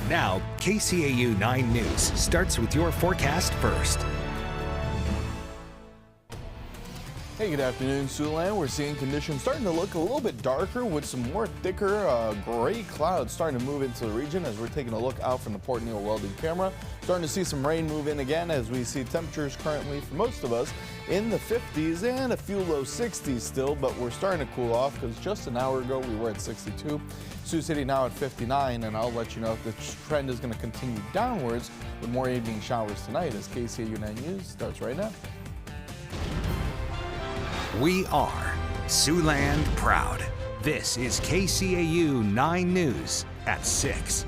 Now, KCAU 9 News starts with your forecast first. Hey, good afternoon, Siouxland. We're seeing conditions starting to look a little bit darker with some more thicker gray clouds starting to move into the region as we're taking a look out from the Port Neal welding camera. Starting to see some rain move in again as we see temperatures currently for most of us in the 50s and a few low 60s still, but we're starting to cool off because just an hour ago we were at 62. Sioux City now at 59, and I'll let you know if the trend is going to continue downwards with more evening showers tonight as KCAU 9 News starts right now. We are Siouxland proud. This is KCAU 9 News at 6.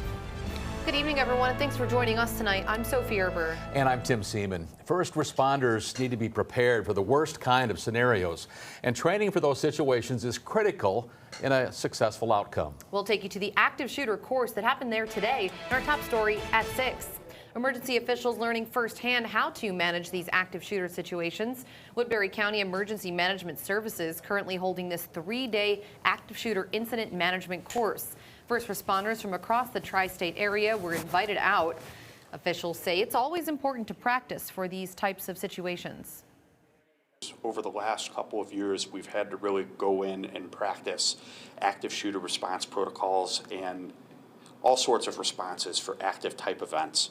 Good evening, everyone, and thanks for joining us tonight. I'm Sophie Erber. And I'm Tim Seaman. First responders need to be prepared for the worst kind of scenarios, and training for those situations is critical in a successful outcome. We'll take you to the active shooter course that happened there today in our top story at 6. Emergency officials learning firsthand how to manage these active shooter situations. Woodbury County Emergency Management Services currently holding this 3-day active shooter incident management course. First responders from across the tri-state area were invited out. Officials say it's always important to practice for these types of situations. Over the last couple of years, we've had to really go in and practice active shooter response protocols and all sorts of responses for active type events.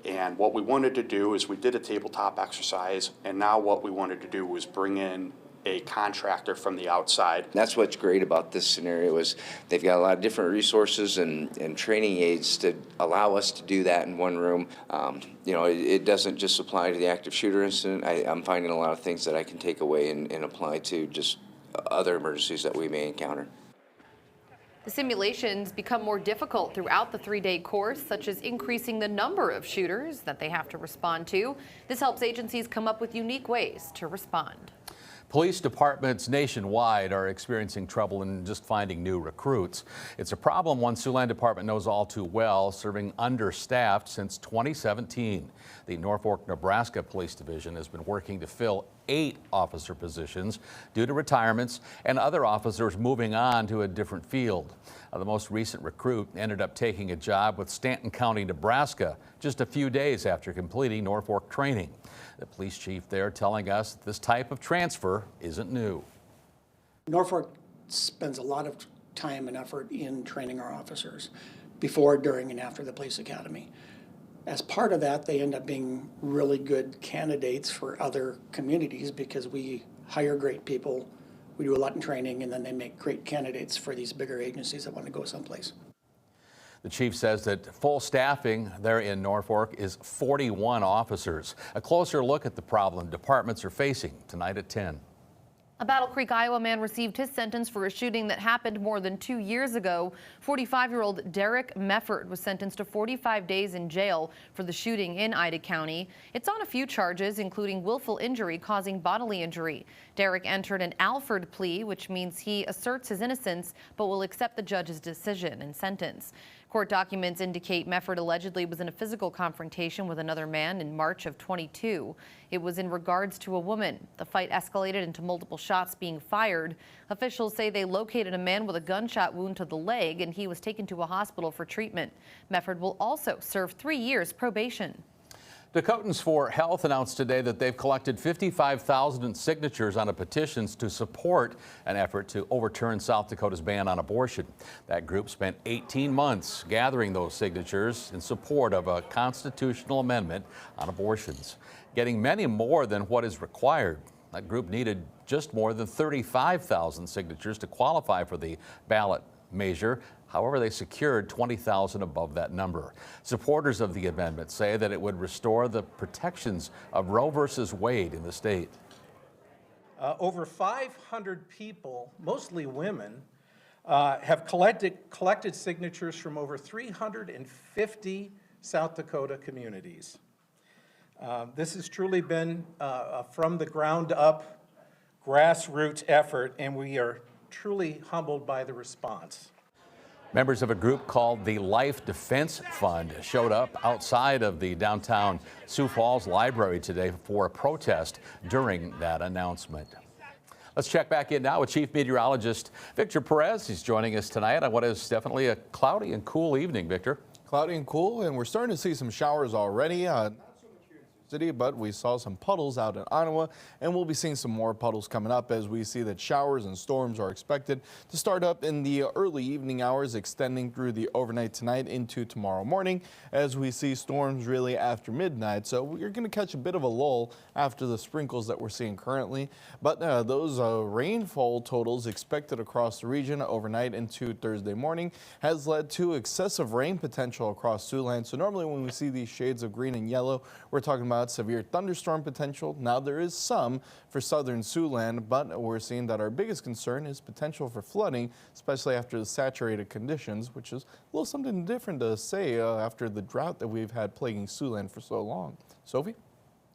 And what we wanted to do is we did a tabletop exercise, and now what we wanted to do was bring in a contractor from the outside. That's what's great about this scenario is they've got a lot of different resources and training aids to allow us to do that in one room. It doesn't just apply to the active shooter incident. I'm finding a lot of things that I can take away and apply to just other emergencies that we may encounter. The simulations become more difficult throughout the 3-day course, such as increasing the number of shooters that they have to respond to. This helps agencies come up with unique ways to respond. Police departments nationwide are experiencing trouble in just finding new recruits. It's a problem one Siouxland department knows all too well, serving understaffed since 2017. The Norfolk, Nebraska Police Division has been working to fill 8 officer positions due to retirements and other officers moving on to a different field. The most recent recruit ended up taking a job with Stanton County, Nebraska, just a few days after completing Norfolk training. The police chief there telling us that this type of transfer isn't new. Norfolk spends a lot of time and effort in training our officers before, during, and after the police academy. As part of that, they end up being really good candidates for other communities because we hire great people, we do a lot in training, and then they make great candidates for these bigger agencies that want to go someplace. The chief says that full staffing there in Norfolk is 41 officers. A closer look at the problem departments are facing tonight at 10. A Battle Creek, Iowa man received his sentence for a shooting that happened more than 2 years ago. 45-year-old Derek Mefford was sentenced to 45 days in jail for the shooting in Ida County. It's on a few charges, including willful injury causing bodily injury. Derek entered an Alford plea, which means he asserts his innocence but will accept the judge's decision and sentence. Court documents indicate Mefford allegedly was in a physical confrontation with another man in March of 22. It was in regards to a woman. The fight escalated into multiple shots being fired. Officials say they located a man with a gunshot wound to the leg, and he was taken to a hospital for treatment. Mefford will also serve 3 years probation. Dakotans for Health announced today that they've collected 55,000 signatures on a petition to support an effort to overturn South Dakota's ban on abortion. That group spent 18 months gathering those signatures in support of a constitutional amendment on abortions, getting many more than what is required. That group needed just more than 35,000 signatures to qualify for the ballot measure. However, they secured 20,000 above that number. Supporters of the amendment say that it would restore the protections of Roe versus Wade in the state. Over 500 people, mostly women, have collected signatures from over 350 South Dakota communities. This has truly been a from the ground up grassroots effort, and we are truly humbled by the response. Members of a group called the Life Defense Fund showed up outside of the downtown Sioux Falls Library today for a protest during that announcement. Let's check back in now with Chief Meteorologist Victor Perez. He's joining us tonight on what is definitely a cloudy and cool evening, Victor. Cloudy and cool, and we're starting to see some showers already. Not so much here in Sioux City, but we saw some puddles out in Ottawa, and we'll be seeing some more puddles coming up as we see that showers and storms are expected to start up in the early evening hours, extending through the overnight tonight into tomorrow morning, as we see storms really after midnight. So we're going to catch a bit of a lull after the sprinkles that we're seeing currently, but those rainfall totals expected across the region overnight into Thursday morning has led to excessive rain potential across Siouxland. So normally when we see these shades of green and yellow, we're talking about severe thunderstorm potential. Now there is some for southern Siouxland, but we're seeing that our biggest concern is potential for flooding, especially after the saturated conditions, which is a little something different to say after the drought that we've had plaguing Siouxland for so long. Sophie?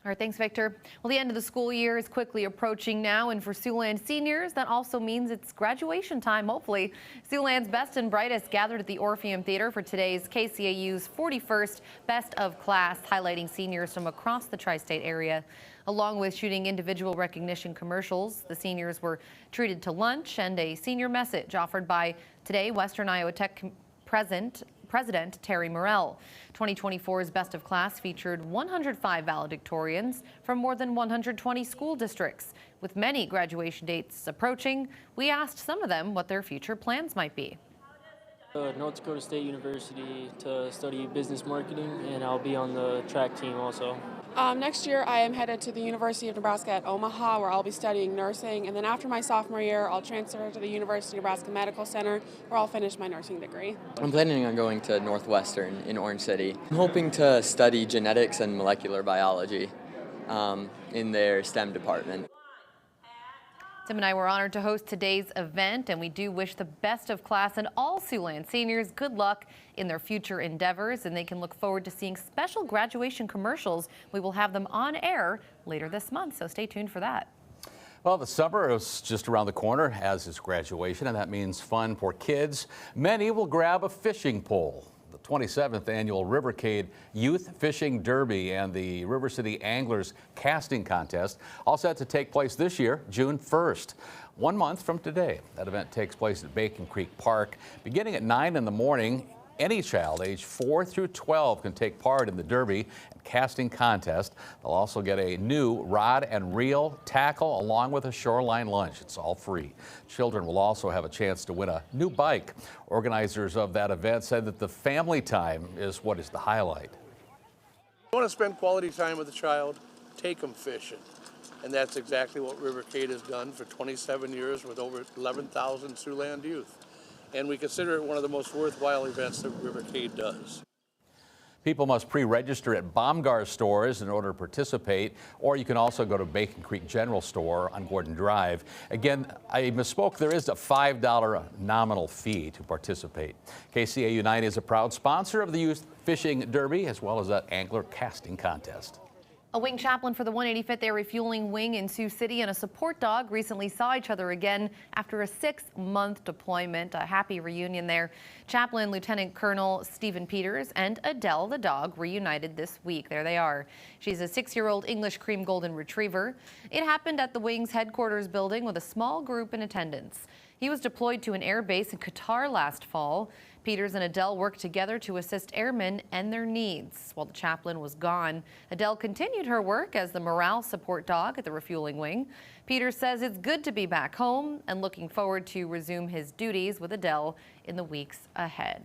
All right, thanks, Victor. Well, the end of the school year is quickly approaching now, and for Siouxland seniors, that also means it's graduation time, hopefully. Siouxland's best and brightest gathered at the Orpheum Theater for today's KCAU's 41st Best of Class, highlighting seniors from across the tri-state area. Along with shooting individual recognition commercials, the seniors were treated to lunch and a senior message offered by today Western Iowa Tech President Terry Morrell. 2024's Best of Class featured 105 valedictorians from more than 120 school districts. With many graduation dates approaching, we asked some of them what their future plans might be. North Dakota State University to study business marketing, and I'll be on the track team also. Next year I am headed to the University of Nebraska at Omaha, where I'll be studying nursing, and then after my sophomore year I'll transfer to the University of Nebraska Medical Center, where I'll finish my nursing degree. I'm planning on going to Northwestern in Orange City. I'm hoping to study genetics and molecular biology in their STEM department. Tim and I were honored to host today's event, and we do wish the best of class and all Siouxland seniors good luck in their future endeavors, and they can look forward to seeing special graduation commercials. We will have them on air later this month, so stay tuned for that. Well, the summer is just around the corner, as is graduation, and that means fun for kids. Many will grab a fishing pole. The 27th annual Rivercade Youth Fishing Derby and the River City Anglers Casting Contest all set to take place this year, June 1st. 1 month from today. That event takes place at Bacon Creek Park. Beginning at 9 in the morning, any child aged 4 through 12 can take part in the derby and casting contest. They'll also get a new rod and reel, tackle, along with a shoreline lunch. It's all free. Children will also have a chance to win a new bike. Organizers of that event said that the family time is what is the highlight. You want to spend quality time with a child, take them fishing. And that's exactly what Rivercade has done for 27 years with over 11,000 Siouxland youth. And we consider it one of the most worthwhile events that Rivercade does. People must pre-register at Baumgar stores in order to participate, or you can also go to Bacon Creek General Store on Gordon Drive. Again, I misspoke. There is a $5 nominal fee to participate. KCAU 9 is a proud sponsor of the Youth Fishing Derby, as well as that angler casting contest. A wing chaplain for the 185th Air Refueling Wing in Sioux City and a support dog recently saw each other again after a 6-month deployment. A happy reunion there. Chaplain Lieutenant Colonel Stephen Peters and Adele the dog reunited this week. There they are. She's a 6-year-old English Cream Golden Retriever. It happened at the Wing's headquarters building with a small group in attendance. He was deployed to an air base in Qatar last fall. Peters and Adele worked together to assist airmen and their needs. While the chaplain was gone, Adele continued her work as the morale support dog at the refueling wing. Peters says it's good to be back home and looking forward to resume his duties with Adele in the weeks ahead.